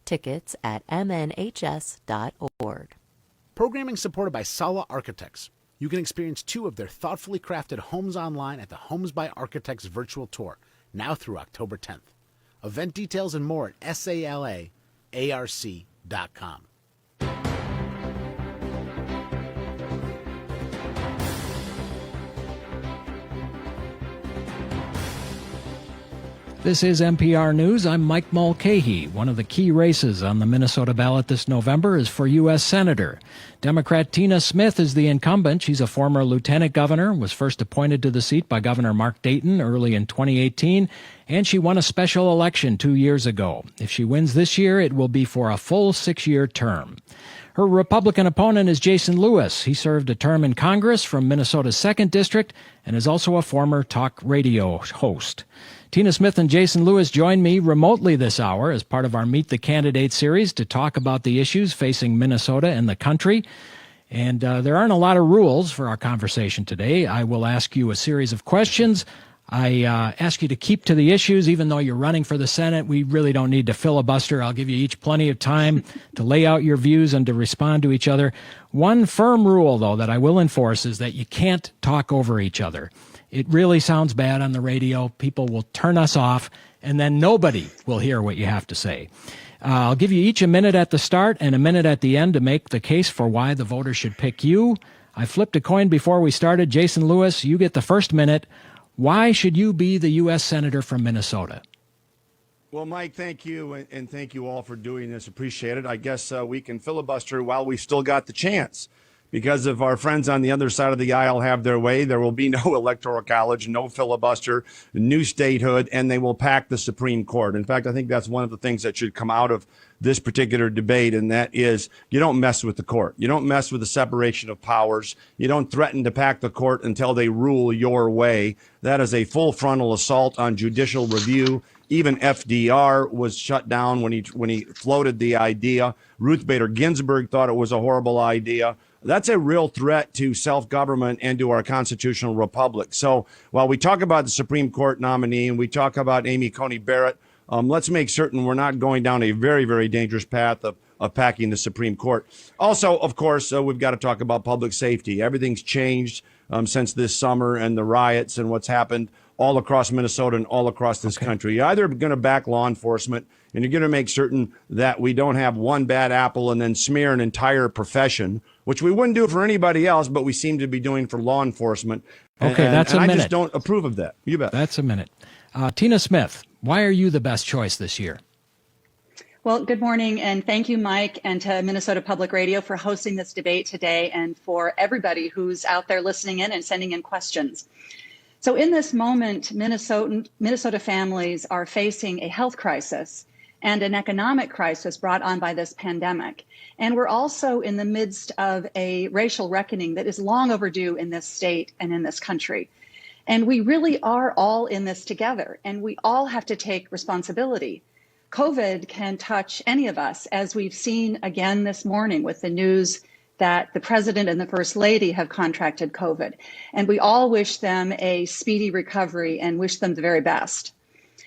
Tickets at mnhs.org. Programming supported by Sala Architects. You can experience 2 of their thoughtfully crafted homes online at the Homes by Architects virtual tour, now through October 10th. Event details and more at salaarc.com. This is NPR News. I'm Mike Mulcahy. One of the key races on the Minnesota ballot this November is for U.S. Senator. Democrat Tina Smith is the incumbent. She's a former lieutenant governor, was first appointed to the seat by Governor Mark Dayton early in 2018, and she won a special election 2 years ago. If she wins this year, it will be for a full 6-year term. Her Republican opponent is Jason Lewis. He served a term in Congress from Minnesota's 2nd District and is also a former talk radio host. Tina Smith and Jason Lewis join me remotely this hour as part of our Meet the Candidates series to talk about the issues facing Minnesota and the country. And there aren't a lot of rules for our conversation today. I will ask you a series of questions. I ask you to keep to the issues, even though you're running for the Senate. We really don't need to filibuster. I'll give you each plenty of time to lay out your views and to respond to each other. One firm rule, though, that I will enforce is that you can't talk over each other. It really sounds bad on the radio. People will turn us off, and then nobody will hear what you have to say. I'll give you each a minute at the start and a minute at the end to make the case for why the voters should pick you. I flipped a coin before we started. Jason Lewis, you get the first minute. Why should you be the U.S. Senator from Minnesota? Well, Mike, thank you, and thank you all for doing this. Appreciate it. I guess we can filibuster while we still got the chance. Because if our friends on the other side of the aisle have their way, there will be no electoral college, no filibuster, new statehood, and they will pack the Supreme Court. In fact, I think that's one of the things that should come out of this particular debate, and that is you don't mess with the court. You don't mess with the separation of powers. You don't threaten to pack the court until they rule your way. That is a full frontal assault on judicial review. Even FDR was shut down when he floated the idea. Ruth Bader Ginsburg thought it was a horrible idea. That's a real threat to self-government and to our constitutional republic. So while we talk about the Supreme Court nominee and we talk about Amy Coney Barrett, let's make certain we're not going down a very, very dangerous path of packing the Supreme Court. Also, of course, we've got to talk about public safety. Everything's changed since this summer and the riots and what's happened all across Minnesota and all across this country. You're either going to back law enforcement and you're going to make certain that we don't have one bad apple and then smear an entire profession, which we wouldn't do for anybody else, but we seem to be doing for law enforcement. Okay, that's a minute. I just don't approve of that. You bet. That's a minute. Tina Smith, why are you the best choice this year? Well, good morning, and thank you, Mike, and to Minnesota Public Radio for hosting this debate today and for everybody who's out there listening in and sending in questions. So in this moment, Minnesota families are facing a health crisis and an economic crisis brought on by this pandemic. And we're also in the midst of a racial reckoning that is long overdue in this state and in this country. And we really are all in this together, and we all have to take responsibility. COVID can touch any of us, as we've seen again this morning with the news that the president and the first lady have contracted COVID. And we all wish them a speedy recovery and wish them the very best.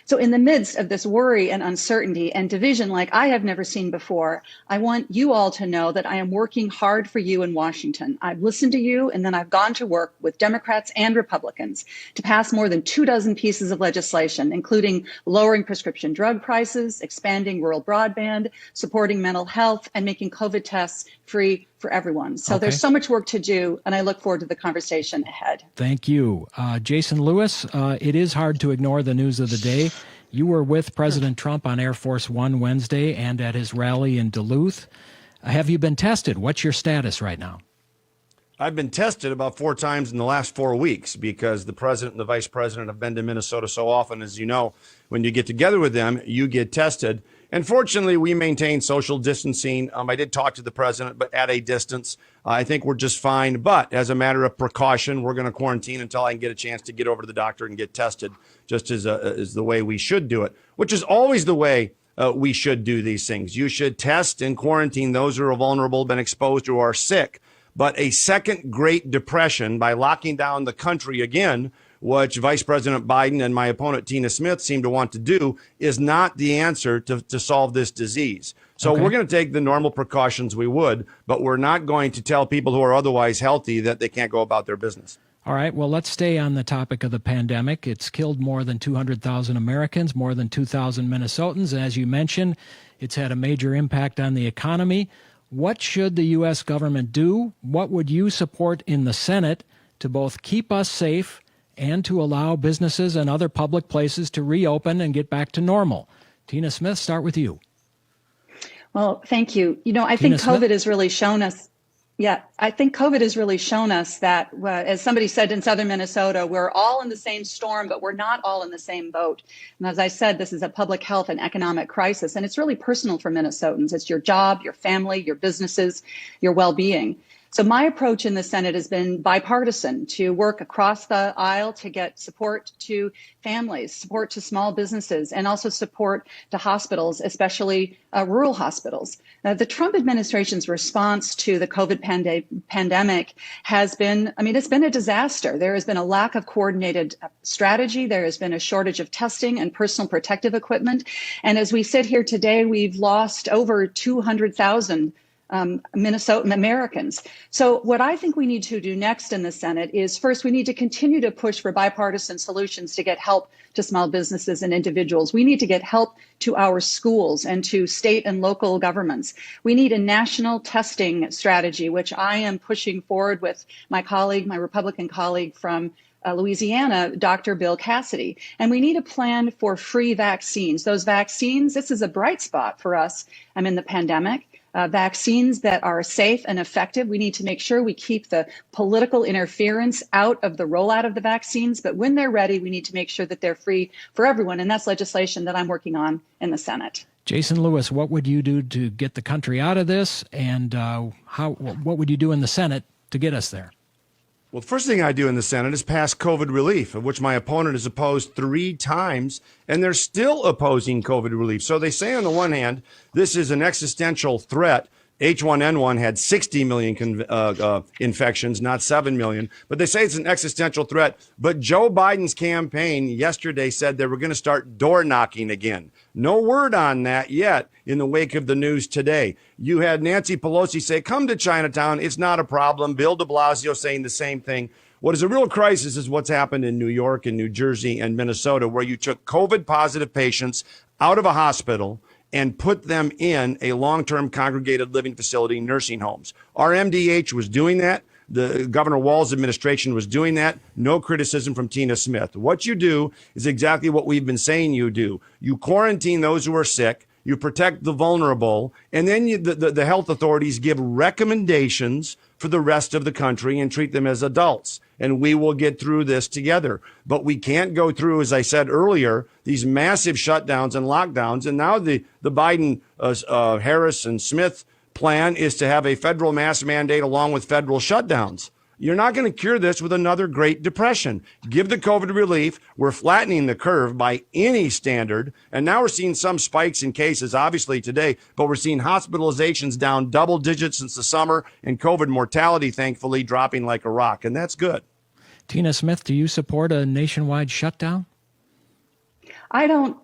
So in the midst of this worry and uncertainty and division like I have never seen before, I want you all to know that I am working hard for you in Washington. I've listened to you, and then I've gone to work with Democrats and Republicans to pass more than 24 pieces of legislation, including lowering prescription drug prices, expanding rural broadband, supporting mental health, and making COVID tests free for everyone. So there's so much work to do, and I look forward to the conversation ahead. Thank you. Jason Lewis, it is hard to ignore the news of the day. You were with President Trump on Air Force One Wednesday and at his rally in Duluth. Have you been tested? What's your status right now? I've been tested about 4 times in the last 4 weeks because the president and the vice president have been to Minnesota so often. As you know, when you get together with them, you get tested. And fortunately, we maintain social distancing. I did talk to the president, but at a distance. I think we're just fine. But as a matter of precaution, we're going to quarantine until I can get a chance to get over to the doctor and get tested, just as the way we should do it, which is always the way we should do these things. You should test and quarantine those who are vulnerable, been exposed, or are sick. But a second Great Depression, by locking down the country again, which Vice President Biden and my opponent Tina Smith seem to want to do, is not the answer to solve this disease. So we're going to take the normal precautions we would, but we're not going to tell people who are otherwise healthy that they can't go about their business. All right, well, let's stay on the topic of the pandemic. It's killed more than 200,000 Americans, more than 2,000 Minnesotans. As you mentioned, it's had a major impact on the economy. What should the U.S. government do? What would you support in the Senate to both keep us safe and to allow businesses and other public places to reopen and get back to normal? Tina Smith, start with you. Well, thank you. I think COVID has really shown us. Yeah, I think COVID has really shown us that, as somebody said in southern Minnesota, we're all in the same storm, but we're not all in the same boat. And as I said, this is a public health and economic crisis, and it's really personal for Minnesotans. It's your job, your family, your businesses, your well-being. So my approach in the Senate has been bipartisan, to work across the aisle to get support to families, support to small businesses, and also support to hospitals, especially rural hospitals. The Trump administration's response to the COVID pandemic has been, it's been a disaster. There has been a lack of coordinated strategy. There has been a shortage of testing and personal protective equipment. And as we sit here today, we've lost over 200,000 Minnesotan Americans. So what I think we need to do next in the Senate is, first, we need to continue to push for bipartisan solutions to get help to small businesses and individuals. We need to get help to our schools and to state and local governments. We need a national testing strategy, which I am pushing forward with my colleague, my Republican colleague from Louisiana, Dr. Bill Cassidy. And we need a plan for free vaccines. Those vaccines, this is a bright spot for us in the pandemic. Vaccines that are safe and effective. We need to make sure we keep the political interference out of the rollout of the vaccines. But when they're ready, we need to make sure that they're free for everyone. And that's legislation that I'm working on in the Senate. Jason Lewis, what would you do to get the country out of this? And what would you do in the Senate to get us there? Well, the first thing I do in the Senate is pass COVID relief, of which my opponent has opposed 3 times, and they're still opposing COVID relief. So they say on the one hand, this is an existential threat. H1N1 had 60 million infections, not 7 million. But they say it's an existential threat. But Joe Biden's campaign yesterday said they were going to start door knocking again. No word on that yet in the wake of the news today. You had Nancy Pelosi say, come to Chinatown. It's not a problem. Bill de Blasio saying the same thing. What is a real crisis is what's happened in New York and New Jersey and Minnesota, where you took COVID positive patients out of a hospital and put them in a long-term congregated living facility, nursing homes. Our MDH was doing that. The Governor Walz's administration was doing that. No criticism from Tina Smith. What you do is exactly what we've been saying you do. You quarantine those who are sick. You protect the vulnerable, and then the health authorities give recommendations for the rest of the country and treat them as adults. And we will get through this together. But we can't go through, as I said earlier, these massive shutdowns and lockdowns. And now the Biden, Harris, and Smith plan is to have a federal mask mandate along with federal shutdowns. You're not going to cure this with another Great Depression. Give the COVID relief. We're flattening the curve by any standard. And now we're seeing some spikes in cases, obviously today, but we're seeing hospitalizations down double digits since the summer and COVID mortality, thankfully, dropping like a rock. And that's good. Tina Smith, do you support a nationwide shutdown? I don't.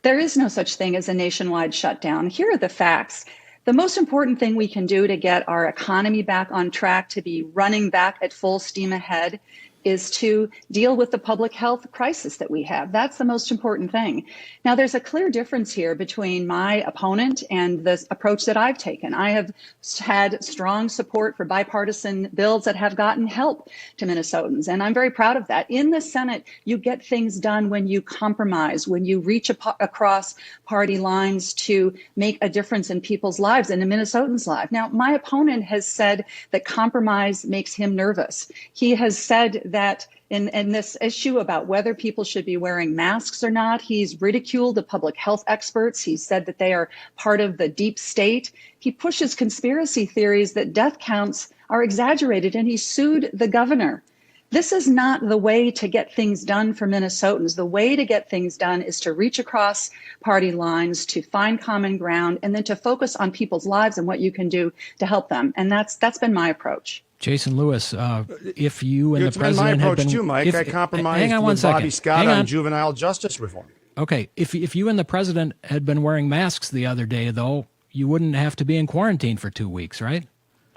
There is no such thing as a nationwide shutdown. Here are the facts. The most important thing we can do to get our economy back on track, to be running back at full steam ahead, is to deal with the public health crisis that we have. That's the most important thing. Now, there's a clear difference here between my opponent and the approach that I've taken. I have had strong support for bipartisan bills that have gotten help to Minnesotans, and I'm very proud of that. In the Senate, you get things done when you compromise, when you reach across party lines to make a difference in people's lives and in Minnesotans' lives. Now, my opponent has said that compromise makes him nervous. He has said that in this issue about whether people should be wearing masks or not, he's ridiculed the public health experts. He said that they are part of the deep state. He pushes conspiracy theories that death counts are exaggerated, and he sued the governor. This is not the way to get things done for Minnesotans. The way to get things done is to reach across party lines, to find common ground, and then to focus on people's lives and what you can do to help them. And that's been my approach. Jason Lewis, if you and It's the president been my approach had been, too, Mike. I compromised hang on one with second. Bobby Scott Hang on juvenile justice reform. Okay, if you and the president had been wearing masks the other day, though, you wouldn't have to be in quarantine for 2 weeks, right?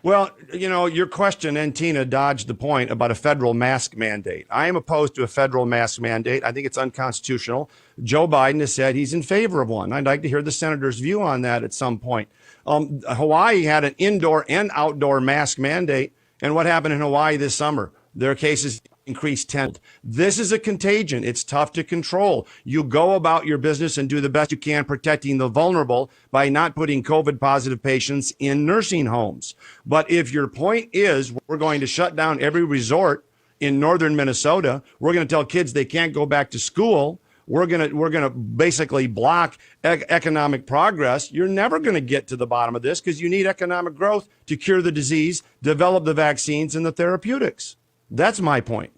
Well, your question and Tina dodged the point about a federal mask mandate. I am opposed to a federal mask mandate. I think it's unconstitutional. Joe Biden has said he's in favor of one. I'd like to hear the senator's view on that at some point. Hawaii had an indoor and outdoor mask mandate. And what happened in Hawaii this summer? Their cases increased tenfold. This is a contagion. It's tough to control. You go about your business and do the best you can protecting the vulnerable by not putting COVID positive patients in nursing homes. But if your point is we're going to shut down every resort in northern Minnesota, we're going to tell kids they can't go back to school, we're going to basically block economic progress, you're never going to get to the bottom of this because you need economic growth to cure the disease, develop the vaccines and the therapeutics. That's my point.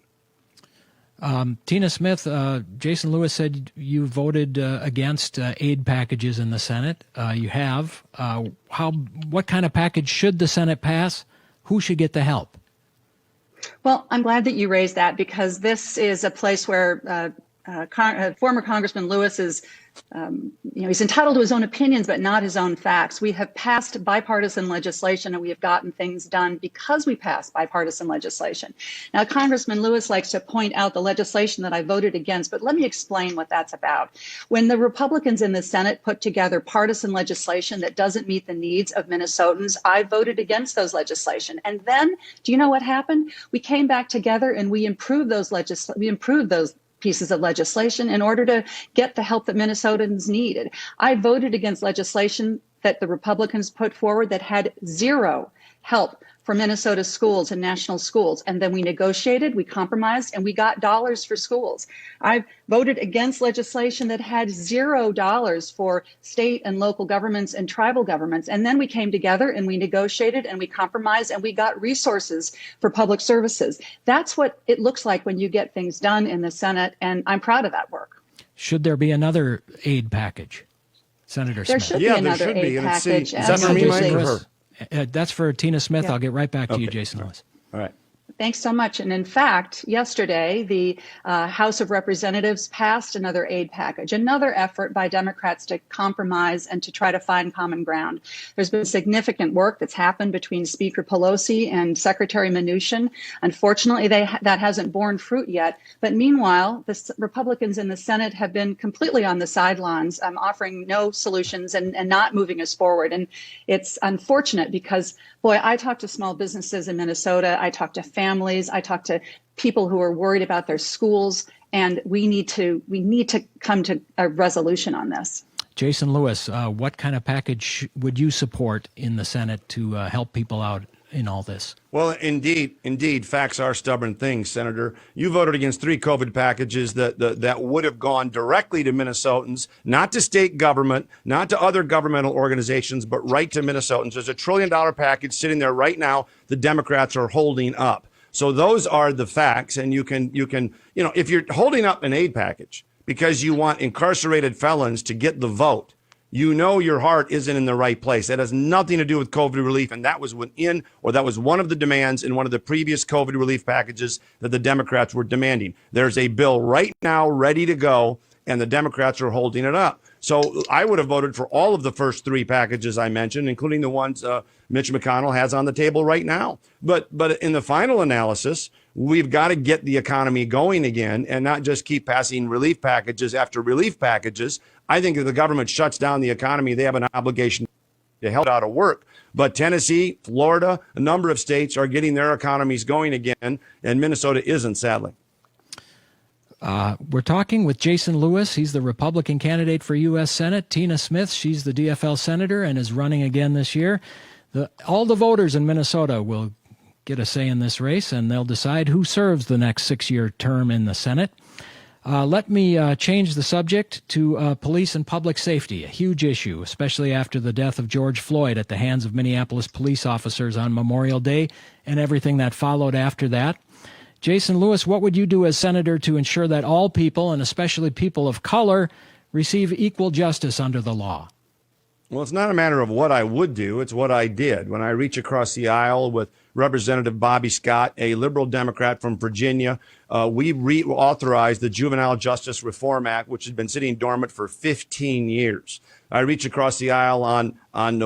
Tina Smith, Jason Lewis said you voted against aid packages in the Senate. You have. What kind of package should the Senate pass? Who should get the help? Well, I'm glad that you raised that because this is a place where former Congressman Lewis is, he's entitled to his own opinions, but not his own facts. We have passed bipartisan legislation and we have gotten things done because we passed bipartisan legislation. Now, Congressman Lewis likes to point out the legislation that I voted against, but let me explain what that's about. When the Republicans in the Senate put together partisan legislation that doesn't meet the needs of Minnesotans, I voted against those legislation. And then, do you know what happened? We came back together and we improved those pieces of legislation in order to get the help that Minnesotans needed. I voted against legislation that the Republicans put forward that had zero help for Minnesota schools and national schools. And then we negotiated, we compromised, and we got dollars for schools. I voted against legislation that had $0 for state and local governments and tribal governments. And then we came together and we negotiated and we compromised and we got resources for public services. That's what it looks like when you get things done in the Senate. And I'm proud of that work. Should there be another aid package, Senator Smith? There should be another aid package. Is that for me, Mike, or her? That's for Tina Smith. Yeah. I'll get right back to you, Jason Lewis. All right. Thanks so much. And in fact, yesterday, the House of Representatives passed another aid package, another effort by Democrats to compromise and to try to find common ground. There's been significant work that's happened between Speaker Pelosi and Secretary Mnuchin. Unfortunately, that hasn't borne fruit yet. But meanwhile, the Republicans in the Senate have been completely on the sidelines, offering no solutions and not moving us forward. And it's unfortunate because, boy, I talk to small businesses in Minnesota. I talk to families. I talk to people who are worried about their schools, and we need to come to a resolution on this. Jason Lewis, what kind of package would you support in the Senate to help people out in all this? Well, indeed, facts are stubborn things, Senator. You voted against 3 COVID packages that would have gone directly to Minnesotans, not to state government, not to other governmental organizations, but right to Minnesotans. There's a $1 trillion package sitting there right now the Democrats are holding up. So those are the facts. And you can, if you're holding up an aid package because you want incarcerated felons to get the vote, your heart isn't in the right place. That has nothing to do with COVID relief. And that was that was one of the demands in one of the previous COVID relief packages that the Democrats were demanding. There's a bill right now ready to go, and the Democrats are holding it up. So I would have voted for all of the first 3 packages I mentioned, including the ones Mitch McConnell has on the table right now. But in the final analysis, we've got to get the economy going again and not just keep passing relief packages after relief packages. I think if the government shuts down the economy, they have an obligation to help out of work. But Tennessee, Florida, a number of states are getting their economies going again, and Minnesota isn't, sadly. We're talking with Jason Lewis. He's the Republican candidate for U.S. Senate. Tina Smith, she's the DFL senator and is running again this year. All the voters in Minnesota will get a say in this race, and they'll decide who serves the next 6-year term in the Senate. Let me change the subject to police and public safety, a huge issue, especially after the death of George Floyd at the hands of Minneapolis police officers on Memorial Day and everything that followed after that. Jason Lewis, what would you do as senator to ensure that all people, and especially people of color, receive equal justice under the law? Well, it's not a matter of what I would do. It's what I did. When I reach across the aisle with Representative Bobby Scott, a liberal Democrat from Virginia. We reauthorized the Juvenile Justice Reform Act, which has been sitting dormant for 15 years. I reached across the aisle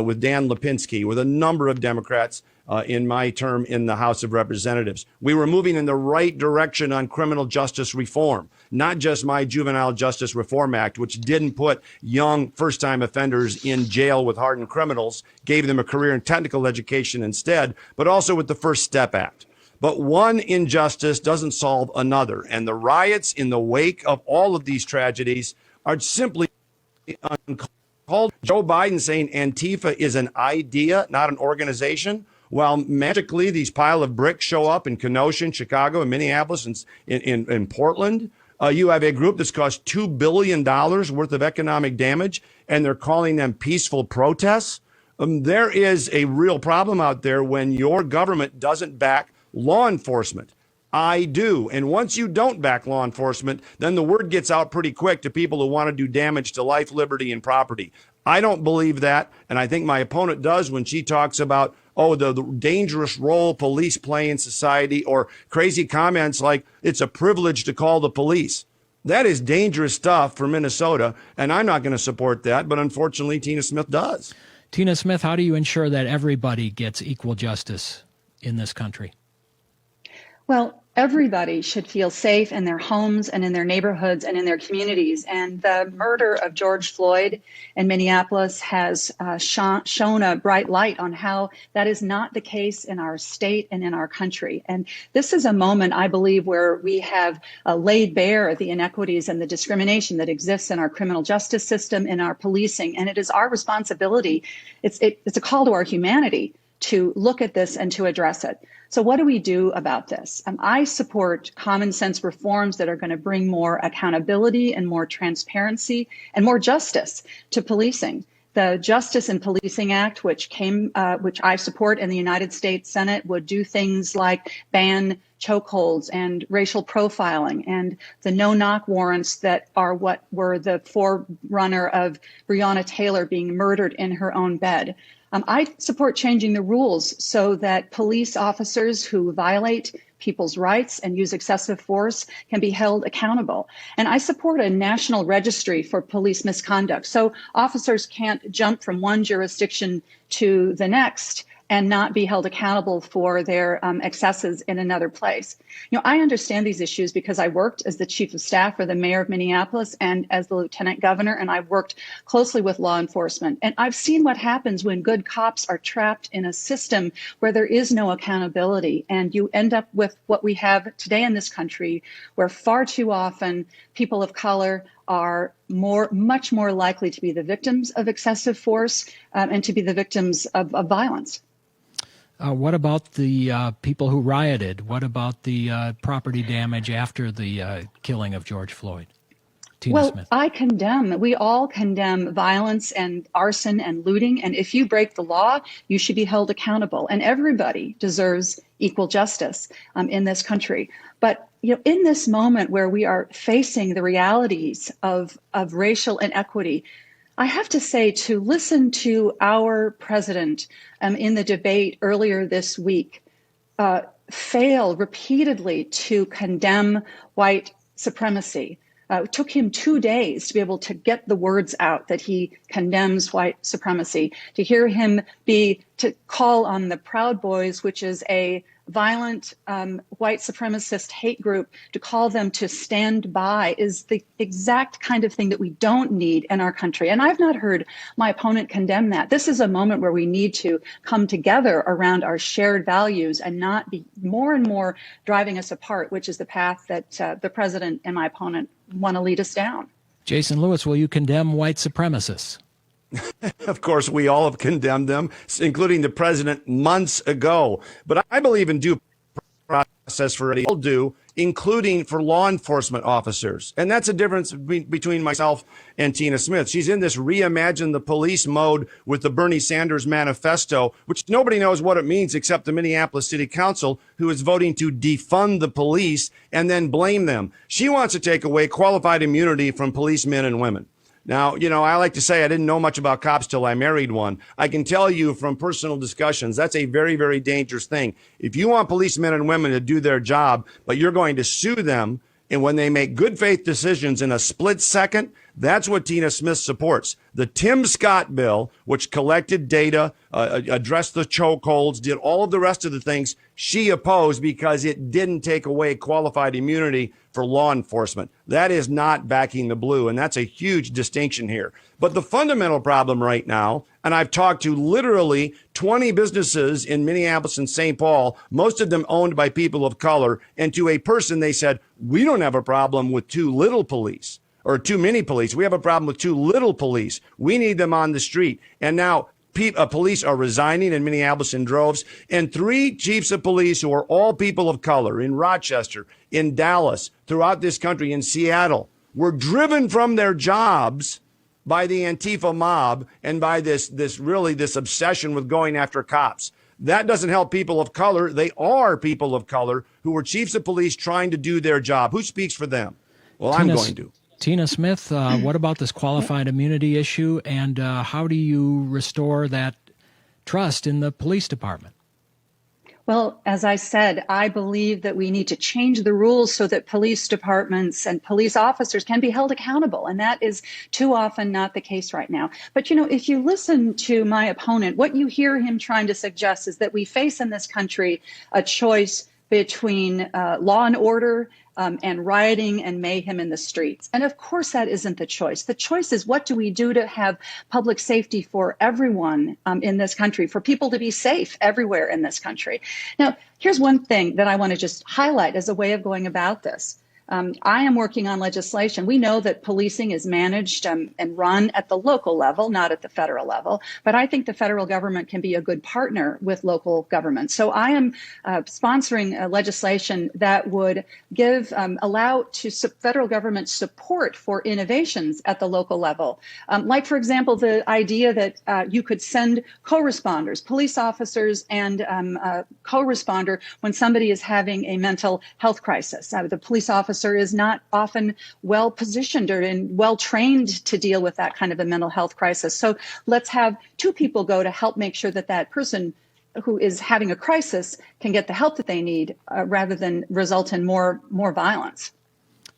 with Dan Lipinski, with a number of Democrats in my term in the House of Representatives. We were moving in the right direction on criminal justice reform, not just my Juvenile Justice Reform Act, which didn't put young first-time offenders in jail with hardened criminals, gave them a career and technical education instead, but also with the First Step Act. But one injustice doesn't solve another. And the riots in the wake of all of these tragedies are simply uncalled. Joe Biden saying Antifa is an idea, not an organization, while magically these pile of bricks show up in Kenosha, in Chicago, in Minneapolis, and in Portland. You have a group that's caused $2 billion worth of economic damage, and they're calling them peaceful protests. There is a real problem out there when your government doesn't back law enforcement. I do. And once you don't back law enforcement, then the word gets out pretty quick to people who want to do damage to life, liberty, and property. I don't believe that. And I think my opponent does when she talks about, the dangerous role police play in society, or crazy comments like it's a privilege to call the police. That is dangerous stuff for Minnesota. And I'm not going to support that. But unfortunately, Tina Smith does. Tina Smith, how do you ensure that everybody gets equal justice in this country? Well, everybody should feel safe in their homes and in their neighborhoods and in their communities. And the murder of George Floyd in Minneapolis has shown a bright light on how that is not the case in our state and in our country. And this is a moment, I believe, where we have laid bare the inequities and the discrimination that exists in our criminal justice system, in our policing. And it is our responsibility. It's a call to our humanity to look at this and to address it. So what do we do about this? I support common sense reforms that are going to bring more accountability and more transparency and more justice to policing. The Justice in Policing Act, which I support in the United States Senate, would do things like ban chokeholds and racial profiling and the no-knock warrants that are what were the forerunner of Breonna Taylor being murdered in her own bed. I support changing the rules so that police officers who violate people's rights and use excessive force can be held accountable. And I support a national registry for police misconduct so officers can't jump from one jurisdiction to the next and not be held accountable for their excesses in another place. I understand these issues because I worked as the chief of staff for the mayor of Minneapolis and as the lieutenant governor, and I've worked closely with law enforcement. And I've seen what happens when good cops are trapped in a system where there is no accountability, and you end up with what we have today in this country, where far too often people of color are much more likely to be the victims of excessive force and to be the victims of violence. What about the people who rioted? What about the property damage after the killing of George Floyd? Tina Smith. We all condemn violence and arson and looting. And if you break the law, you should be held accountable. And everybody deserves equal justice in this country. But in this moment where we are facing the realities of racial inequity, I have to say, to listen to our president in the debate earlier this week fail repeatedly to condemn white supremacy. It took him 2 days to be able to get the words out that he condemns white supremacy, to hear him to call on the Proud Boys, which is a violent white supremacist hate group, to call them to stand by is the exact kind of thing that we don't need in our country. And I've not heard my opponent condemn that. This is a moment where we need to come together around our shared values and not be more and more driving us apart, which is the path that the president and my opponent want to lead us down. Jason Lewis, will you condemn white supremacists? Of course, we all have condemned them, including the president months ago. But I believe in due process for all do, including for law enforcement officers. And that's a difference between myself and Tina Smith. She's in this reimagine the police mode with the Bernie Sanders manifesto, which nobody knows what it means except the Minneapolis City Council, who is voting to defund the police and then blame them. She wants to take away qualified immunity from policemen and women. Now, I like to say I didn't know much about cops till I married one. I can tell you from personal discussions, that's a very, very dangerous thing. If you want policemen and women to do their job, but you're going to sue them, and when they make good faith decisions in a split second, that's what Tina Smith supports. The Tim Scott bill, which collected data, addressed the chokeholds, did all of the rest of the things, she opposed because it didn't take away qualified immunity for law enforcement. That is not backing the blue, and that's a huge distinction here. But the fundamental problem right now, and I've talked to literally 20 businesses in Minneapolis and St. Paul, most of them owned by people of color, and to a person they said, we don't have a problem with too little police or too many police. We have a problem with too little police. We need them on the street. And now police are resigning in Minneapolis in droves, and 3 chiefs of police who are all people of color in Rochester, in Dallas, throughout this country, in Seattle, were driven from their jobs by the Antifa mob and by this obsession with going after cops. That doesn't help people of color. They are people of color who were chiefs of police trying to do their job. Who speaks for them? Well, I'm going to. Tina Smith, what about this qualified immunity issue, and how do you restore that trust in the police department? Well, as I said, I believe that we need to change the rules so that police departments and police officers can be held accountable. And that is too often not the case right now. But, if you listen to my opponent, what you hear him trying to suggest is that we face in this country a choice between law and order and rioting and mayhem in the streets. And of course, that isn't the choice. The choice is, what do we do to have public safety for everyone in this country, for people to be safe everywhere in this country? Now, here's one thing that I want to just highlight as a way of going about this. I am working on legislation. We know that policing is managed and run at the local level, not at the federal level. But I think the federal government can be a good partner with local government. So I am sponsoring legislation that would allow federal government support for innovations at the local level. Like, for example, the idea that you could send co-responders, police officers and co-responder when somebody is having a mental health crisis. The police officer is not often well positioned or well trained to deal with that kind of a mental health crisis. So let's have 2 people go to help make sure that that person who is having a crisis can get the help that they need rather than result in more violence.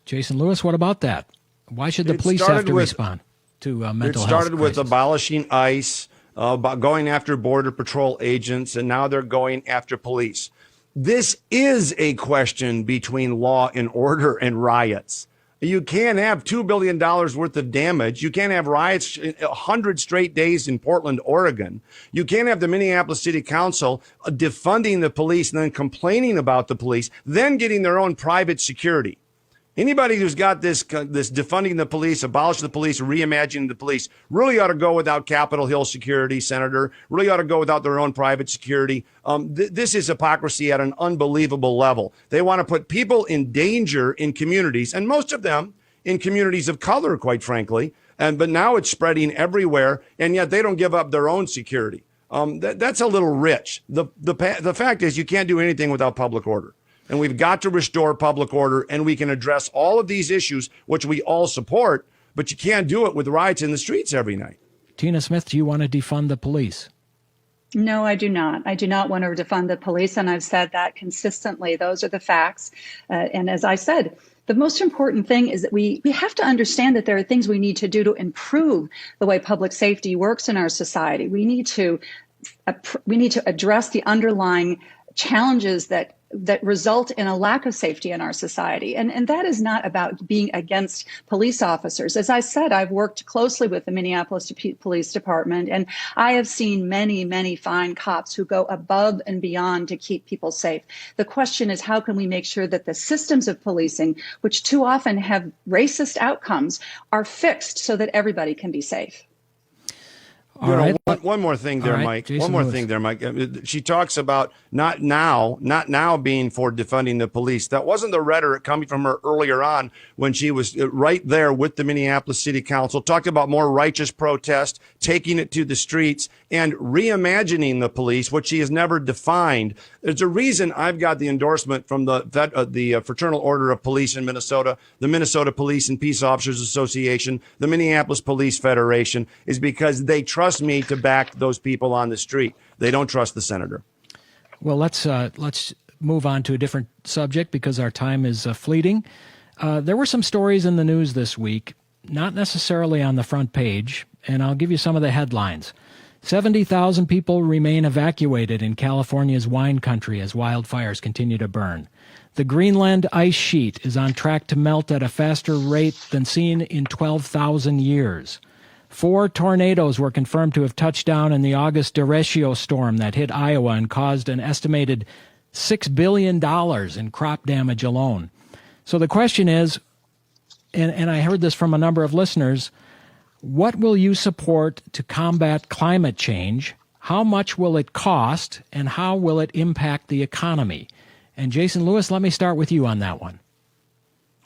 Jason Lewis, what about that? Why should the police have to respond to mental health crisis? It started with abolishing ICE, going after Border Patrol agents, and now they're going after police. This is a question between law and order and riots. You can't have $2 billion worth of damage. You can't have riots 100 straight days in Portland, Oregon. You can't have the Minneapolis City Council defunding the police and then complaining about the police, then getting their own private security. Anybody who's got this defunding the police, abolish the police, reimagining the police, really ought to go without Capitol Hill security, Senator, really ought to go without their own private security. This is hypocrisy at an unbelievable level. They want to put people in danger in communities, and most of them in communities of color, quite frankly. But now it's spreading everywhere, and yet they don't give up their own security. That's a little rich. The fact is, you can't do anything without public order. And we've got to restore public order, and we can address all of these issues, which we all support, but you can't do it with riots in the streets every night. Tina Smith, do you want to defund the police? No, I do not. I do not want to defund the police, and I've said that consistently. Those are the facts. And as I said, the most important thing is that we have to understand that there are things we need to do to improve the way public safety works in our society. We need to address the underlying challenges that result in a lack of safety in our society. And that is not about being against police officers. As I said, I've worked closely with the Minneapolis Police Department, and I have seen many, many fine cops who go above and beyond to keep people safe. The question is, how can we make sure that the systems of policing, which too often have racist outcomes, are fixed so that everybody can be safe? All right. One more thing there, All right, Mike. Jason One more Lewis. thing there, Mike. She talks about not now being for defunding the police. That wasn't the rhetoric coming from her earlier on when she was right there with the Minneapolis City Council, talked about more righteous protest, taking it to the streets, and reimagining the police, which she has never defined. There's a reason I've got the endorsement from the Fraternal Order of Police in Minnesota, the Minnesota Police and Peace Officers Association, the Minneapolis Police Federation, is because they trust me to back those people on the street. They don't trust the senator. Well, let's move on to a different subject because our time is fleeting. There were some stories in the news this week, not necessarily on the front page, and I'll give you some of the headlines. 70,000 people remain evacuated in California's wine country as wildfires continue to burn. The Greenland ice sheet is on track to melt at a faster rate than seen in 12,000 years. 4 tornadoes were confirmed to have touched down in the August derecho storm that hit Iowa and caused an estimated $6 billion in crop damage alone. So the question is, and I heard this from a number of listeners, what will you support to combat climate change? How much will it cost? And how will it impact the economy? And Jason Lewis, let me start with you on that one.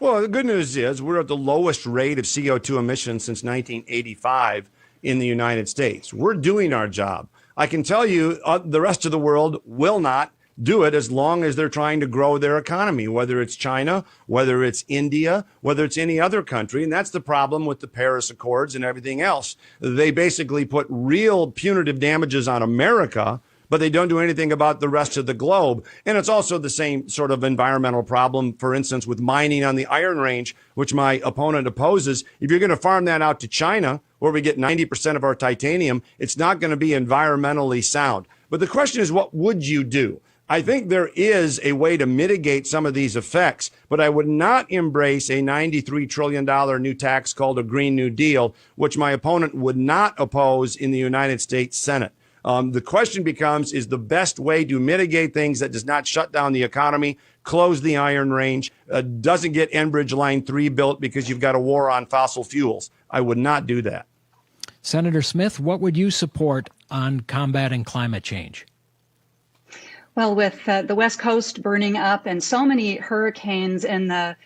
Well, the good news is we're at the lowest rate of CO2 emissions since 1985 in the United States. We're doing our job. I can tell you the rest of the world will not do it as long as they're trying to grow their economy, whether it's China, whether it's India, whether it's any other country. And that's the problem with the Paris Accords and everything else. They basically put real punitive damages on America, but they don't do anything about the rest of the globe. And it's also the same sort of environmental problem, for instance, with mining on the Iron Range, which my opponent opposes. If you're going to farm that out to China, where we get 90% of our titanium, it's not going to be environmentally sound. But the question is, what would you do? I think there is a way to mitigate some of these effects, but I would not embrace a $93 trillion new tax called a Green New Deal, which my opponent would not oppose in the United States Senate. The question becomes, is the best way to mitigate things that does not shut down the economy, close the Iron Range, doesn't get Enbridge Line 3 built because you've got a war on fossil fuels? I would not do that. Senator Smith, what would you support on combating climate change? Well, with the West Coast burning up and so many hurricanes in the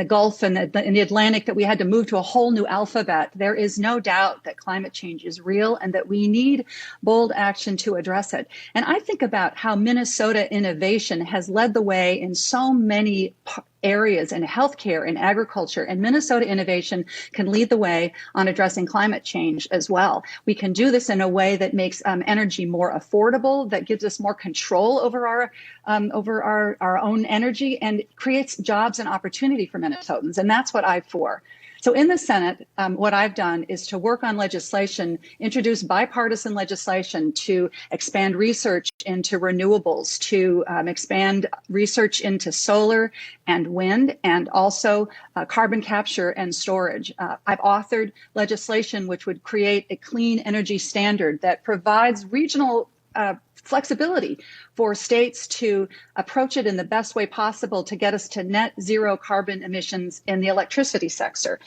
Gulf and in the Atlantic that we had to move to a whole new alphabet, there is no doubt that climate change is real and that we need bold action to address it. And I think about how Minnesota innovation has led the way in so many areas in healthcare and agriculture, and Minnesota innovation can lead the way on addressing climate change as well. We can do this in a way that makes energy more affordable, that gives us more control over our own energy, and creates jobs and opportunity for Minnesotans. And that's what I'm for. So in the Senate, what I've done is to work on legislation, introduce bipartisan legislation to expand research into renewables, to expand research into solar and wind, and also carbon capture and storage. I've authored legislation which would create a clean energy standard that provides regional flexibility for states to approach it in the best way possible to get us to net zero carbon emissions in the electricity sector.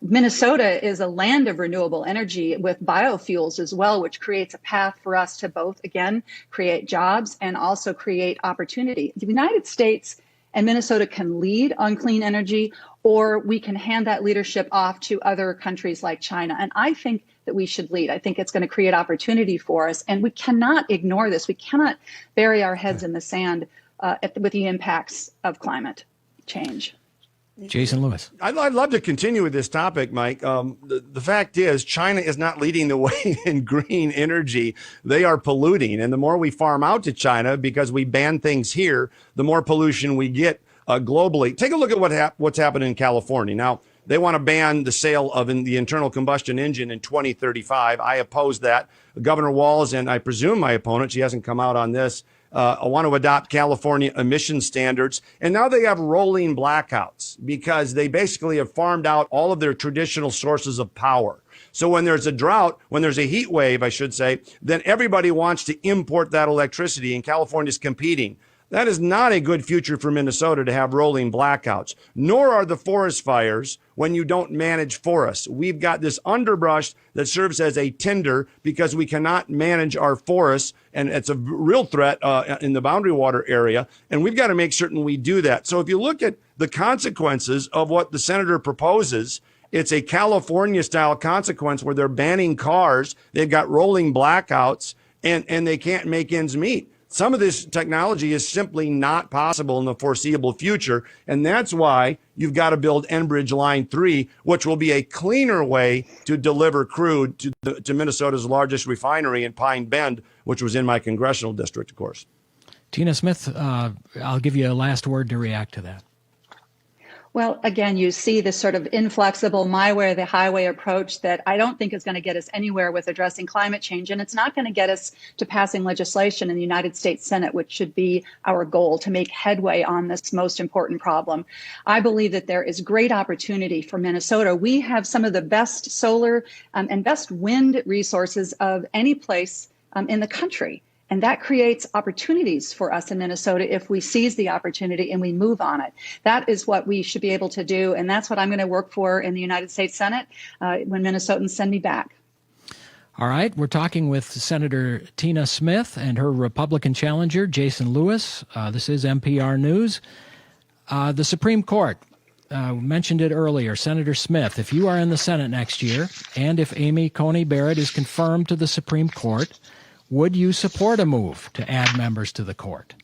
Minnesota is a land of renewable energy with biofuels as well, which creates a path for us to both, again, create jobs and also create opportunity. The United States and Minnesota can lead on clean energy, or we can hand that leadership off to other countries like China. And I think that we should lead. I think it's going to create opportunity for us. And we cannot ignore this. We cannot bury our heads in the sand with the impacts of climate change. Jason Lewis. I'd love to continue with this topic, Mike. The fact is, China is not leading the way in green energy. They are polluting. And the more we farm out to China, because we ban things here, the more pollution we get globally. Take a look at what's happening in California. Now, they want to ban the sale of the internal combustion engine in 2035. I oppose that. Governor Walz, and I presume my opponent, she hasn't come out on this, want to adopt California emission standards. And now they have rolling blackouts because they basically have farmed out all of their traditional sources of power. So when there's a drought, when there's a heat wave, I should say, then everybody wants to import that electricity, and California's competing. That is not a good future for Minnesota to have rolling blackouts, nor are the forest fires when you don't manage forests. We've got this underbrush that serves as a tinder because we cannot manage our forests, and it's a real threat in the boundary water area, and we've got to make certain we do that. So if you look at the consequences of what the senator proposes, it's a California-style consequence where they're banning cars, they've got rolling blackouts, and they can't make ends meet. Some of this technology is simply not possible in the foreseeable future, and that's why you've got to build Enbridge Line 3, which will be a cleaner way to deliver crude to Minnesota's largest refinery in Pine Bend, which was in my congressional district, of course. Tina Smith, I'll give you a last word to react to that. Well, again, you see this sort of inflexible my way or the highway approach that I don't think is going to get us anywhere with addressing climate change. And it's not going to get us to passing legislation in the United States Senate, which should be our goal to make headway on this most important problem. I believe that there is great opportunity for Minnesota. We have some of the best solar and best wind resources of any place in the country. And that creates opportunities for us in Minnesota if we seize the opportunity and we move on it. That is what we should be able to do. And that's what I'm going to work for in the United States Senate when Minnesotans send me back. All right. We're talking with Senator Tina Smith and her Republican challenger, Jason Lewis. This is NPR News. The Supreme Court. Mentioned it earlier. Senator Smith, if you are in the Senate next year, and if Amy Coney Barrett is confirmed to the Supreme Court, would you support a move to add members to the court?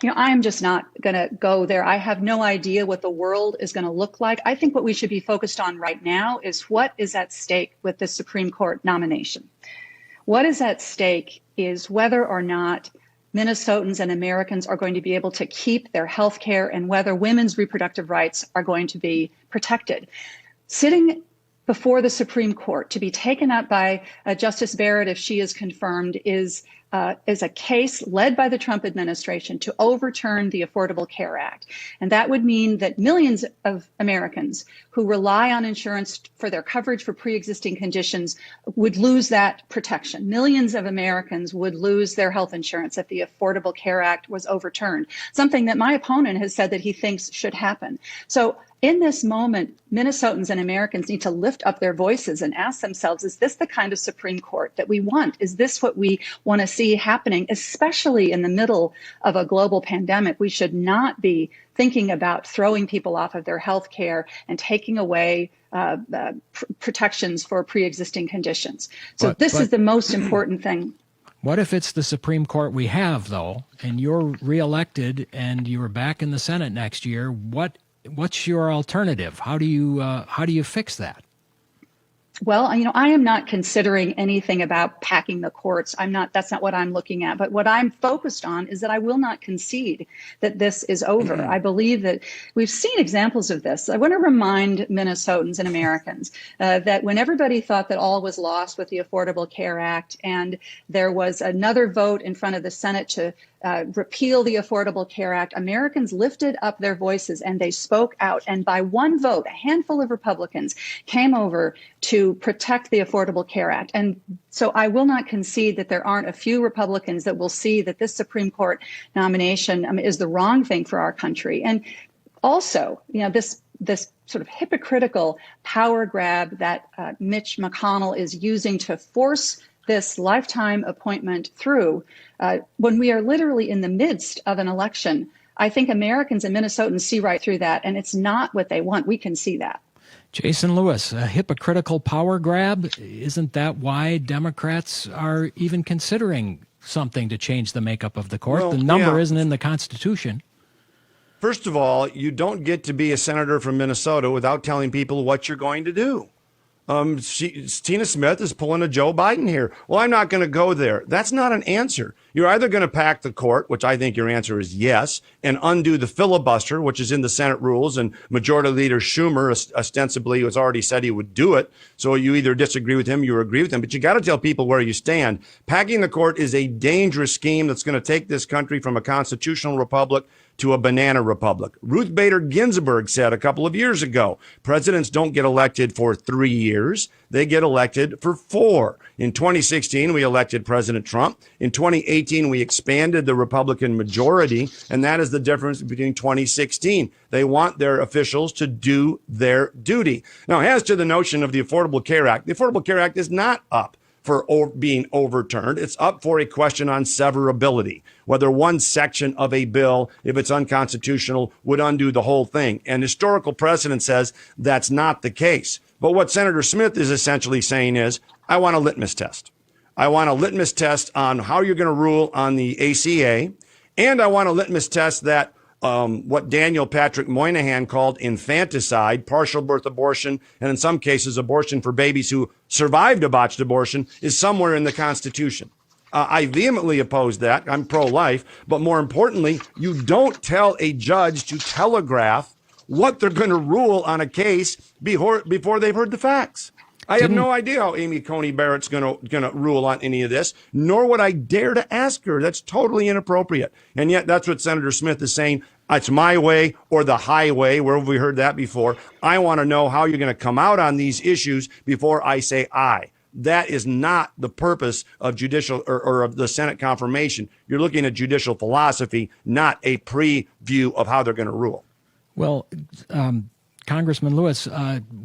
You know, I'm just not going to go there. I have no idea what the world is going to look like. I think what we should be focused on right now is what is at stake with the Supreme Court nomination. What is at stake is whether or not Minnesotans and Americans are going to be able to keep their health care and whether women's reproductive rights are going to be protected. Sitting before the Supreme Court to be taken up by Justice Barrett, if she is confirmed, is a case led by the Trump administration to overturn the Affordable Care Act. And that would mean that millions of Americans who rely on insurance for their coverage for pre-existing conditions would lose that protection. Millions of Americans would lose their health insurance if the Affordable Care Act was overturned, something that my opponent has said that he thinks should happen. So in this moment, Minnesotans and Americans need to lift up their voices and ask themselves, is this the kind of Supreme Court that we want? Is this what we want to see happening, especially in the middle of a global pandemic? We should not be thinking about throwing people off of their health care and taking away protections for pre-existing conditions. So this is the most important thing. What if it's the Supreme Court we have, though, and you're reelected and you're back in the Senate next year? What's your alternative? How do you fix that? Well, you know, I am not considering anything about packing the courts. That's not what I'm looking at. But what I'm focused on is that I will not concede that this is over. I believe that we've seen examples of this. I want to remind Minnesotans and Americans that when everybody thought that all was lost with the Affordable Care Act and there was another vote in front of the Senate to repeal the Affordable Care Act, Americans lifted up their voices and they spoke out. And by one vote, a handful of Republicans came over to protect the Affordable Care Act. And so I will not concede that there aren't a few Republicans that will see that this Supreme Court nomination is the wrong thing for our country. And also, you know, this sort of hypocritical power grab that Mitch McConnell is using to force this lifetime appointment through when we are literally in the midst of an election. I think Americans and Minnesotans see right through that, and it's not what they want. We can see that. Jason Lewis, a hypocritical power grab? Isn't that why Democrats are even considering something to change the makeup of the court? Well, the number isn't in the Constitution. First of all, you don't get to be a senator from Minnesota without telling people what you're going to do. Tina Smith is pulling a Joe Biden here. Well, I'm not going to go there. That's not an answer. You're either going to pack the court, which I think your answer is yes, and undo the filibuster, which is in the Senate rules, and Majority Leader Schumer ostensibly has already said he would do it. So you either disagree with him, you agree with him, but you got to tell people where you stand. Packing the court is a dangerous scheme that's going to take this country from a constitutional republic to a banana republic. Ruth Bader Ginsburg said a couple of years ago, presidents don't get elected for 3 years. They get elected for 4. In 2016, we elected President Trump. In 2018, we expanded the Republican majority, and that is the difference between 2016. They want their officials to do their duty. Now, as to the notion of the Affordable Care Act, the Affordable Care Act is not up for being overturned. It's up for a question on severability, whether one section of a bill, if it's unconstitutional, would undo the whole thing. And historical precedent says that's not the case. But what Senator Smith is essentially saying is, I want a litmus test. I want a litmus test on how you're going to rule on the ACA, and I want a litmus test that what Daniel Patrick Moynihan called infanticide, partial birth abortion, and in some cases abortion for babies who survived a botched abortion, is somewhere in the Constitution. I vehemently oppose that. I'm pro-life. But more importantly, you don't tell a judge to telegraph what they're going to rule on a case before they've heard the facts. I have no idea how Amy Coney Barrett's going to rule on any of this, nor would I dare to ask her. That's totally inappropriate. And yet that's what Senator Smith is saying. It's my way or the highway. Where have we heard that before? I want to know how you're going to come out on these issues before I say aye. That is not the purpose of judicial or of the Senate confirmation. You're looking at judicial philosophy, not a preview of how they're going to rule. Well, Congressman Lewis,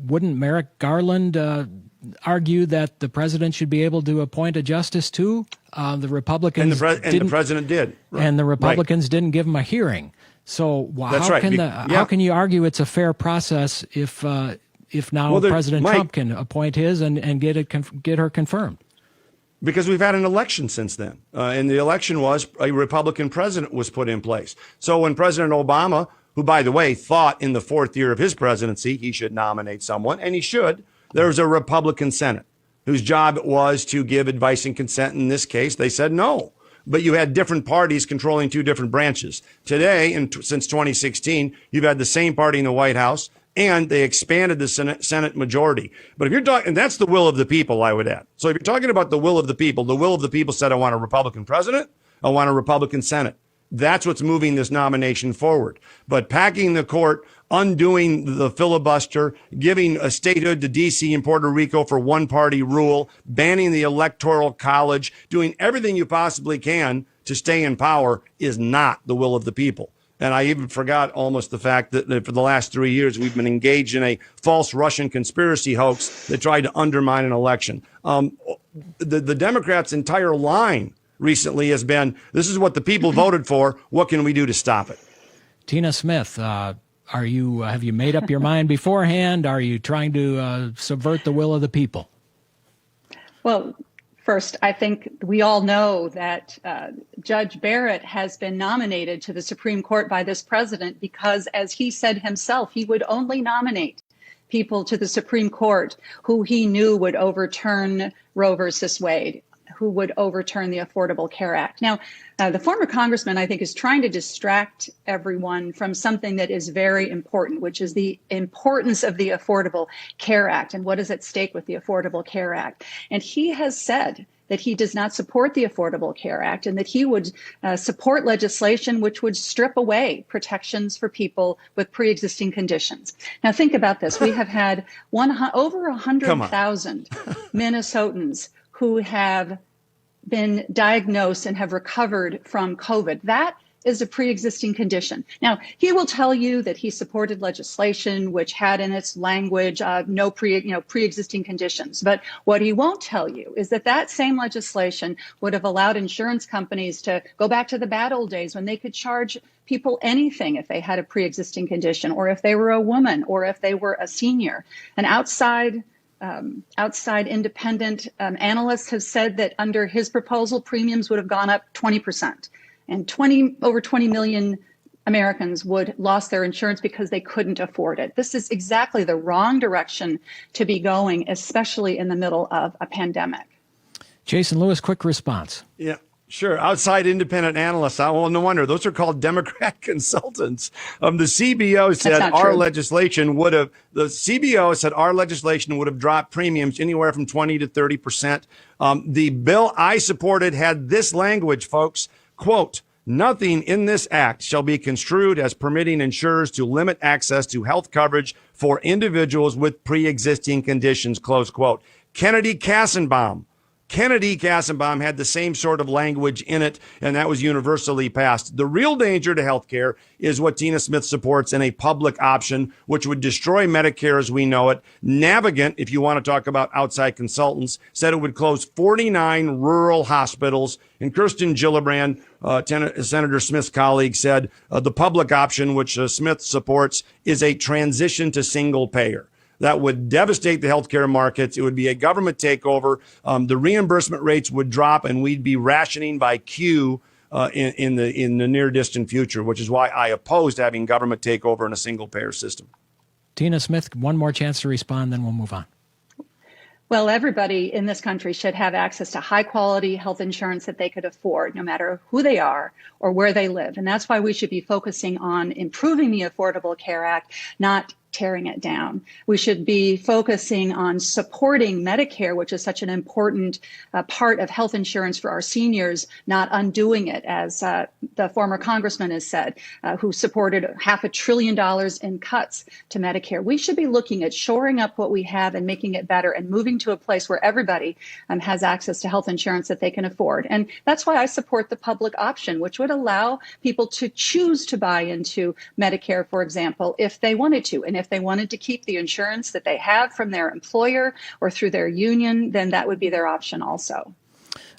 wouldn't Merrick Garland argue that the president should be able to appoint a justice too? The Republicans and the president did, and the Republicans didn't give him a hearing. So how can you argue it's a fair process if now President Trump can appoint his and get her confirmed? Because we've had an election since then, and the election was a Republican president was put in place. So when President Obama, who, by the way, thought in the 4th year of his presidency he should nominate someone, and he should, there was a Republican Senate whose job it was to give advice and consent. In this case, they said no. But you had different parties controlling 2 different branches. Today, since 2016, you've had the same party in the White House, and they expanded the Senate majority. But if you're talking, and that's the will of the people, I would add. So if you're talking about the will of the people said, I want a Republican president, I want a Republican Senate. That's what's moving this nomination forward. But packing the court, undoing the filibuster, giving a statehood to D.C. and Puerto Rico for one-party rule, banning the Electoral College, doing everything you possibly can to stay in power is not the will of the people. And I even forgot almost the fact that for the last 3 years, we've been engaged in a false Russian conspiracy hoax that tried to undermine an election. The Democrats' entire line recently has been, this is what the people voted for. What can we do to stop it? Tina Smith, have you made up your mind beforehand? Are you trying to subvert the will of the people? Well, first, I think we all know that Judge Barrett has been nominated to the Supreme Court by this president because, as he said himself, he would only nominate people to the Supreme Court who he knew would overturn Roe versus Wade, who would overturn the Affordable Care Act. Now, the former congressman, I think, is trying to distract everyone from something that is very important, which is the importance of the Affordable Care Act and what is at stake with the Affordable Care Act. And he has said that he does not support the Affordable Care Act and that he would support legislation which would strip away protections for people with pre-existing conditions. Now, think about this. We have had over 100,000 Minnesotans who have been diagnosed and have recovered from COVID. That is a pre-existing condition. Now, he will tell you that he supported legislation which had in its language no pre-existing conditions. But what he won't tell you is that that same legislation would have allowed insurance companies to go back to the bad old days when they could charge people anything if they had a pre-existing condition, or if they were a woman, or if they were a senior. And outside independent analysts have said that under his proposal, premiums would have gone up 20%, and over 20 million Americans would lost their insurance because they couldn't afford it. This is exactly the wrong direction to be going, especially in the middle of a pandemic. Jason Lewis, quick response. Yeah. Sure. Outside independent analysts. Well, no wonder. Those are called Democrat consultants. The CBO said our legislation would have dropped premiums anywhere from 20 to 30%. The bill I supported had this language, folks, quote, Nothing in this act shall be construed as permitting insurers to limit access to health coverage for individuals with pre-existing conditions, close quote. Kennedy Kassenbaum had the same sort of language in it, and that was universally passed. The real danger to healthcare is what Tina Smith supports in a public option, which would destroy Medicare as we know it. Navigant, if you want to talk about outside consultants, said it would close 49 rural hospitals. And Kirsten Gillibrand, Senator Smith's colleague, said the public option, which Smith supports, is a transition to single payer. That would devastate the healthcare markets. It would be a government takeover. The reimbursement rates would drop, and we'd be rationing by queue in the near distant future, which is why I opposed having government takeover in a single payer system. Tina Smith, one more chance to respond, then we'll move on. Well, everybody in this country should have access to high quality health insurance that they could afford, no matter who they are or where they live. And that's why we should be focusing on improving the Affordable Care Act, not tearing it down. We should be focusing on supporting Medicare, which is such an important part of health insurance for our seniors, not undoing it, as the former congressman has said, who supported $500 billion in cuts to Medicare. We should be looking at shoring up what we have and making it better and moving to a place where everybody has access to health insurance that they can afford. And that's why I support the public option, which would allow people to choose to buy into Medicare, for example, if they wanted to. And if they wanted to keep the insurance that they have from their employer or through their union, then that would be their option also.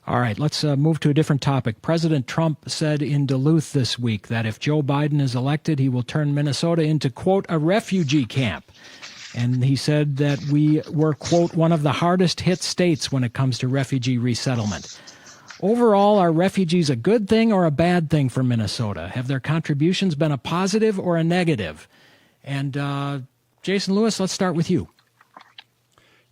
All right, let's move to a different topic. President Trump said in Duluth this week that if Joe Biden is elected, he will turn Minnesota into, quote, a refugee camp. And he said that we were, quote, one of the hardest hit states when it comes to refugee resettlement. Overall, are refugees a good thing or a bad thing for Minnesota? Have their contributions been a positive or a negative? And Jason Lewis, let's start with you.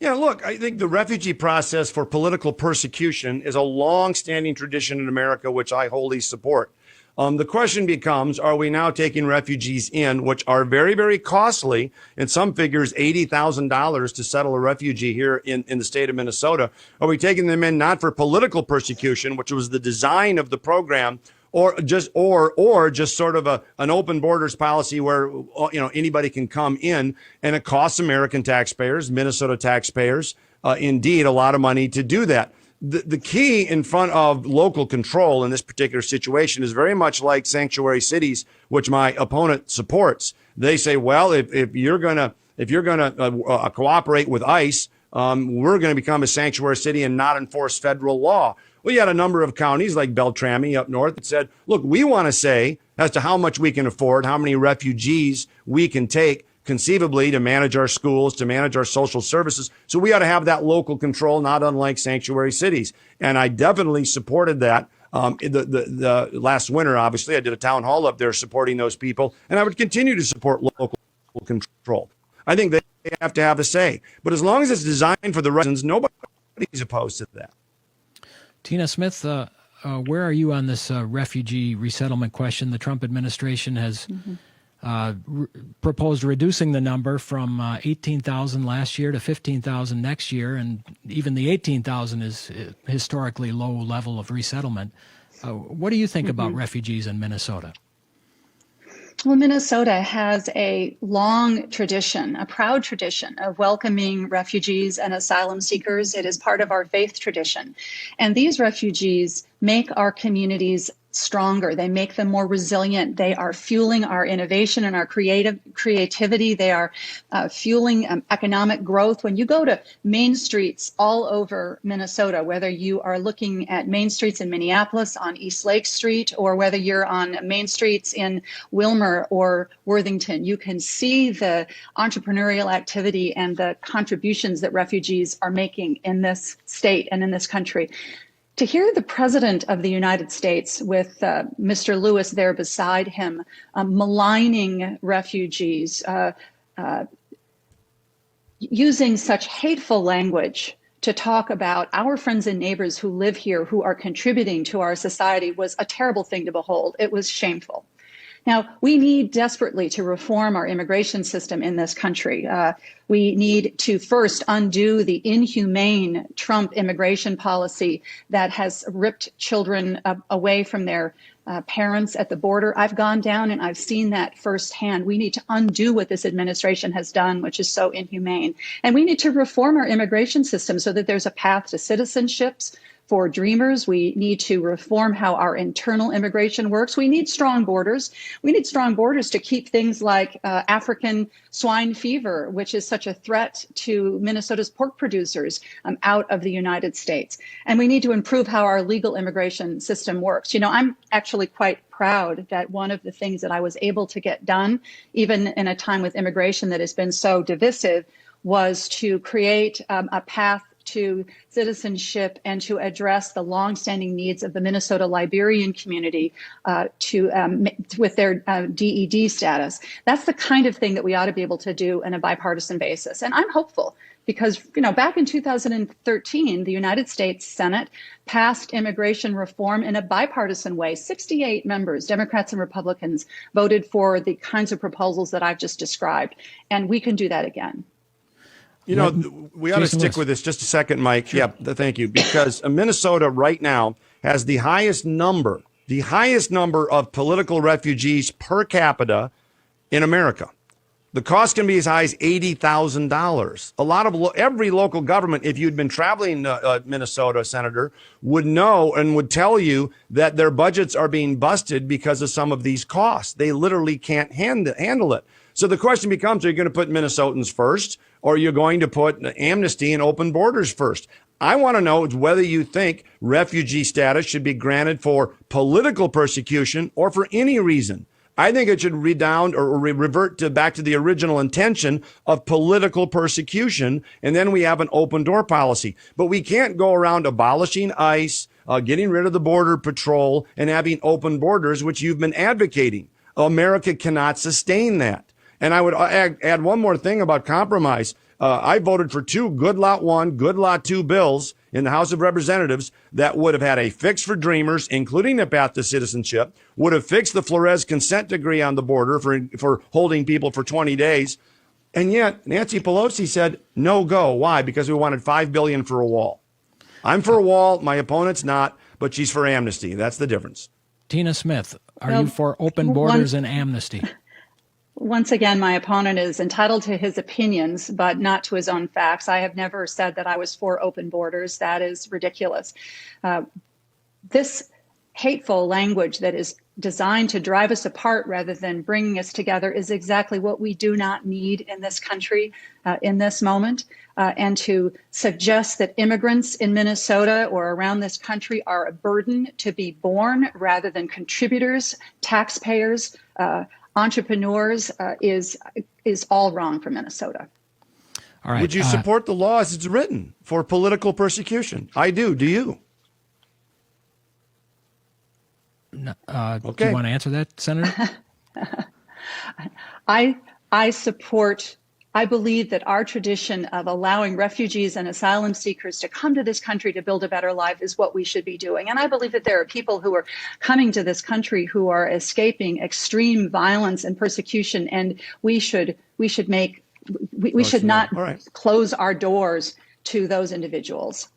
Yeah, look, I think the refugee process for political persecution is a long-standing tradition in America, which I wholly support. The question becomes, are we now taking refugees in, which are very, very costly, in some figures $80,000 to settle a refugee here in the state of Minnesota? Are we taking them in not for political persecution, which was the design of the program, or just sort of an open borders policy where anybody can come in, and it costs American taxpayers, Minnesota taxpayers, indeed a lot of money to do that. The key in front of local control in this particular situation is very much like sanctuary cities, which my opponent supports. They say, well, if you're gonna cooperate with ICE, we're going to become a sanctuary city and not enforce federal law. Well, you had a number of counties like Beltrami up north that said, look, we want to say as to how much we can afford, how many refugees we can take conceivably to manage our schools, to manage our social services. So we ought to have that local control, not unlike sanctuary cities. And I definitely supported that. The last winter, obviously, I did a town hall up there supporting those people, and I would continue to support local control. I think they have to have a say. But as long as it's designed for the residents, nobody's opposed to that. Tina Smith, where are you on this refugee resettlement question? The Trump administration has proposed reducing the number from 18,000 last year to 15,000 next year, and even the 18,000 is a historically low level of resettlement. What do you think about refugees in Minnesota? Well, Minnesota has a long tradition, a proud tradition of welcoming refugees and asylum seekers. It is part of our faith tradition. And these refugees make our communities stronger. They make them more resilient. They are fueling our innovation and our creativity. They are fueling economic growth. When you go to main streets all over Minnesota, whether you are looking at main streets in Minneapolis on East Lake Street, or whether you're on main streets in Wilmer or Worthington, you can see the entrepreneurial activity and the contributions that refugees are making in this state and in this country. To hear the President of the United States, with Mr. Lewis there beside him, maligning refugees, using such hateful language to talk about our friends and neighbors who live here, who are contributing to our society, was a terrible thing to behold. It was shameful. Now, we need desperately to reform our immigration system in this country. We need to first undo the inhumane Trump immigration policy that has ripped children away from their parents at the border. I've gone down and I've seen that firsthand. We need to undo what this administration has done, which is so inhumane. And we need to reform our immigration system so that there's a path to citizenships for dreamers. We need to reform how our internal immigration works. We need strong borders. We need strong borders to keep things like African swine fever, which is such a threat to Minnesota's pork producers, out of the United States. And we need to improve how our legal immigration system works. You know, I'm actually quite proud that one of the things that I was able to get done, even in a time with immigration that has been so divisive, was to create a path to citizenship and to address the longstanding needs of the Minnesota Liberian community with their DED status. That's the kind of thing that we ought to be able to do on a bipartisan basis. And I'm hopeful because, you know, back in 2013, the United States Senate passed immigration reform in a bipartisan way. 68 members, Democrats and Republicans, voted for the kinds of proposals that I've just described. And we can do that again. You know, we ought to stick with this just a second, Mike. Sure. Yeah, thank you. Because Minnesota right now has the highest number of political refugees per capita in America. The cost can be as high as $80,000. A lot of every local government, if you'd been traveling Minnesota, Senator, would know and would tell you that their budgets are being busted because of some of these costs. They literally can't handle it. So the question becomes, are you going to put Minnesotans first, or are you going to put amnesty and open borders first? I want to know whether you think refugee status should be granted for political persecution or for any reason. I think it should redound or revert back to the original intention of political persecution, and then we have an open door policy. But we can't go around abolishing ICE, getting rid of the Border Patrol, and having open borders, which you've been advocating. America cannot sustain that. And I would add one more thing about compromise. I voted for two Good Lot 1, Good Lot 2 bills in the House of Representatives that would have had a fix for dreamers, including a path to citizenship, would have fixed the Flores consent decree on the border for holding people for 20 days. And yet Nancy Pelosi said no go. Why? Because we wanted $5 billion for a wall. I'm for a wall. My opponent's not, but she's for amnesty. That's the difference. Tina Smith, are you for open borders and amnesty? Once again, my opponent is entitled to his opinions, but not to his own facts. I have never said that I was for open borders. That is ridiculous. This hateful language that is designed to drive us apart rather than bringing us together is exactly what we do not need in this country in this moment. And to suggest that immigrants in Minnesota or around this country are a burden to be borne rather than contributors, taxpayers, entrepreneurs is all wrong for Minnesota. All right. Would you support the law as it's written for political persecution? I do. Do you? Okay. Do you want to answer that, Senator? I believe that our tradition of allowing refugees and asylum seekers to come to this country to build a better life is what we should be doing. And I believe that there are people who are coming to this country who are escaping extreme violence and persecution, and we should not close our doors to those individuals.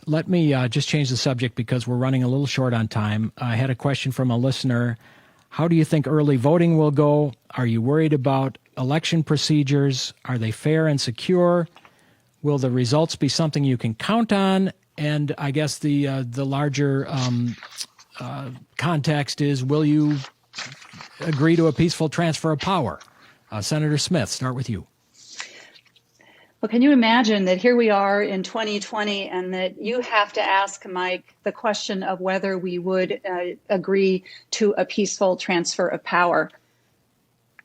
Let me just change the subject because we're running a little short on time. I had a question from a listener. How do you think early voting will go? Are you worried about election procedures? Are they fair and secure? Will the results be something you can count on? And I guess the larger context is, will you agree to a peaceful transfer of power? Senator Smith, start with you. Well, can you imagine that here we are in 2020 and that you have to ask Mike the question of whether we would agree to a peaceful transfer of power?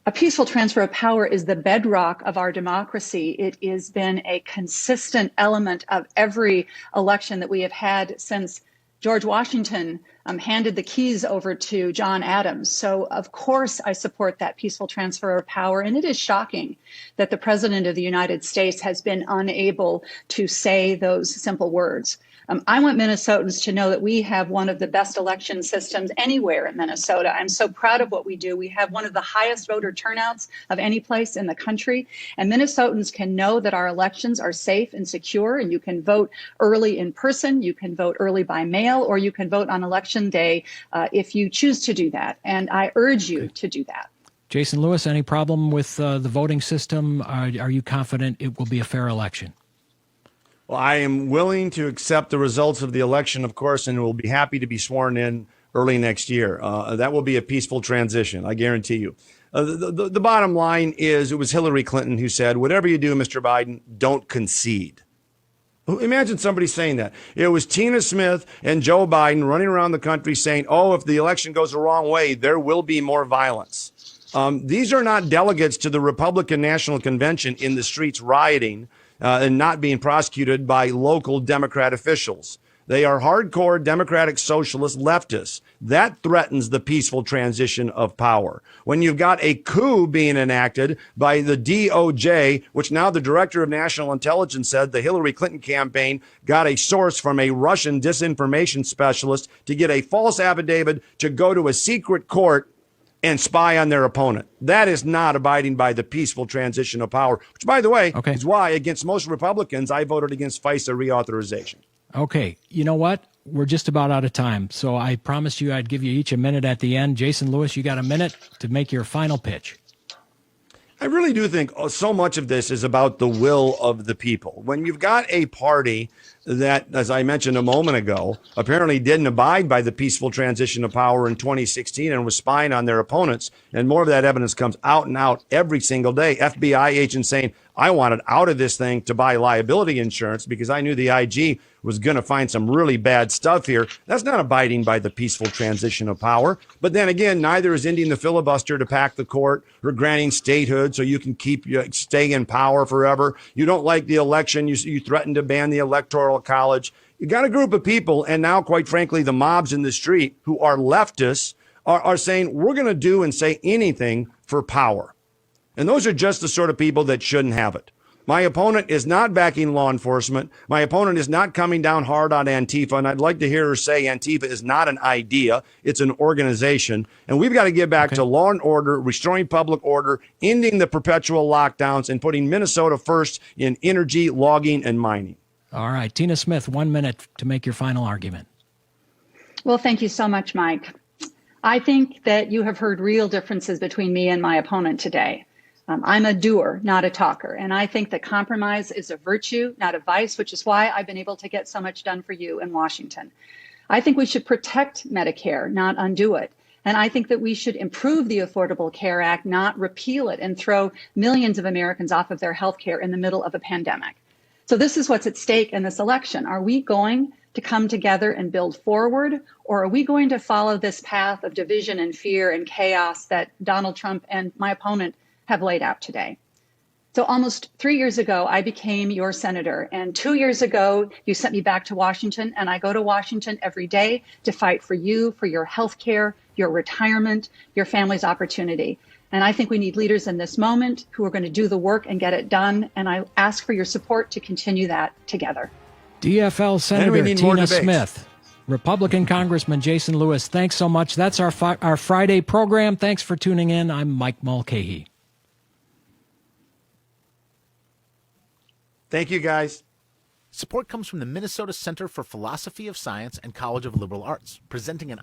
A peaceful transfer of power is the bedrock of our democracy. It has been a consistent element of every election that we have had since George Washington handed the keys over to John Adams. So, of course, I support that peaceful transfer of power. And it is shocking that the President of the United States has been unable to say those simple words. I want Minnesotans to know that we have one of the best election systems anywhere in Minnesota. I'm so proud of what we do. We have one of the highest voter turnouts of any place in the country. And Minnesotans can know that our elections are safe and secure, and you can vote early in person, you can vote early by mail, or you can vote on election day if you choose to do that. And I urge you to do that. Jason Lewis, any problem with the voting system? Are you confident it will be a fair election? Well, I am willing to accept the results of the election, of course, and will be happy to be sworn in early next year. That will be a peaceful transition, I guarantee you. The bottom line is it was Hillary Clinton who said, whatever you do, Mr. Biden, don't concede. Imagine somebody saying that. It was Tina Smith and Joe Biden running around the country saying, oh, if the election goes the wrong way, there will be more violence. These are not delegates to the Republican National Convention in the streets rioting and not being prosecuted by local Democrat officials. They are hardcore Democratic socialist leftists. That threatens the peaceful transition of power. When you've got a coup being enacted by the DOJ, which now the director of national intelligence said the Hillary Clinton campaign got a source from a Russian disinformation specialist to get a false affidavit to go to a secret court and spy on their opponent. That is not abiding by the peaceful transition of power, which, by the way, is why against most Republicans, I voted against FISA reauthorization. Okay. You know what? We're just about out of time. So I promised you I'd give you each a minute at the end. Jason Lewis, you got a minute to make your final pitch. I really do think so much of this is about the will of the people. When you've got a party that, as I mentioned a moment ago, apparently didn't abide by the peaceful transition of power in 2016 and was spying on their opponents, and more of that evidence comes out and out every single day. FBI agents saying, I wanted out of this thing to buy liability insurance because I knew the IG was going to find some really bad stuff here. That's not abiding by the peaceful transition of power. But then again, neither is ending the filibuster to pack the court or granting statehood so you can stay in power forever. You don't like the election. You threaten to ban the Electoral College. You got a group of people, and now, quite frankly, the mobs in the street who are leftists are saying, we're going to do and say anything for power. And those are just the sort of people that shouldn't have it. My opponent is not backing law enforcement. My opponent is not coming down hard on Antifa. And I'd like to hear her say Antifa is not an idea. It's an organization. And we've got to get back to law and order, restoring public order, ending the perpetual lockdowns, and putting Minnesota first in energy, logging, and mining. All right. Tina Smith, 1 minute to make your final argument. Well, thank you so much, Mike. I think that you have heard real differences between me and my opponent today. I'm a doer, not a talker. And I think that compromise is a virtue, not a vice, which is why I've been able to get so much done for you in Washington. I think we should protect Medicare, not undo it. And I think that we should improve the Affordable Care Act, not repeal it and throw millions of Americans off of their health care in the middle of a pandemic. So this is what's at stake in this election. Are we going to come together and build forward, or are we going to follow this path of division and fear and chaos that Donald Trump and my opponent have laid out today? So almost 3 years ago, I became your senator. And 2 years ago, you sent me back to Washington. And I go to Washington every day to fight for you, for your health care, your retirement, your family's opportunity. And I think we need leaders in this moment who are going to do the work and get it done. And I ask for your support to continue that together. DFL Senator Tina Smith, Republican Congressman Jason Lewis, thanks so much. That's our Friday program. Thanks for tuning in. I'm Mike Mulcahy. Thank you, guys. Support comes from the Minnesota Center for Philosophy of Science and College of Liberal Arts, presenting an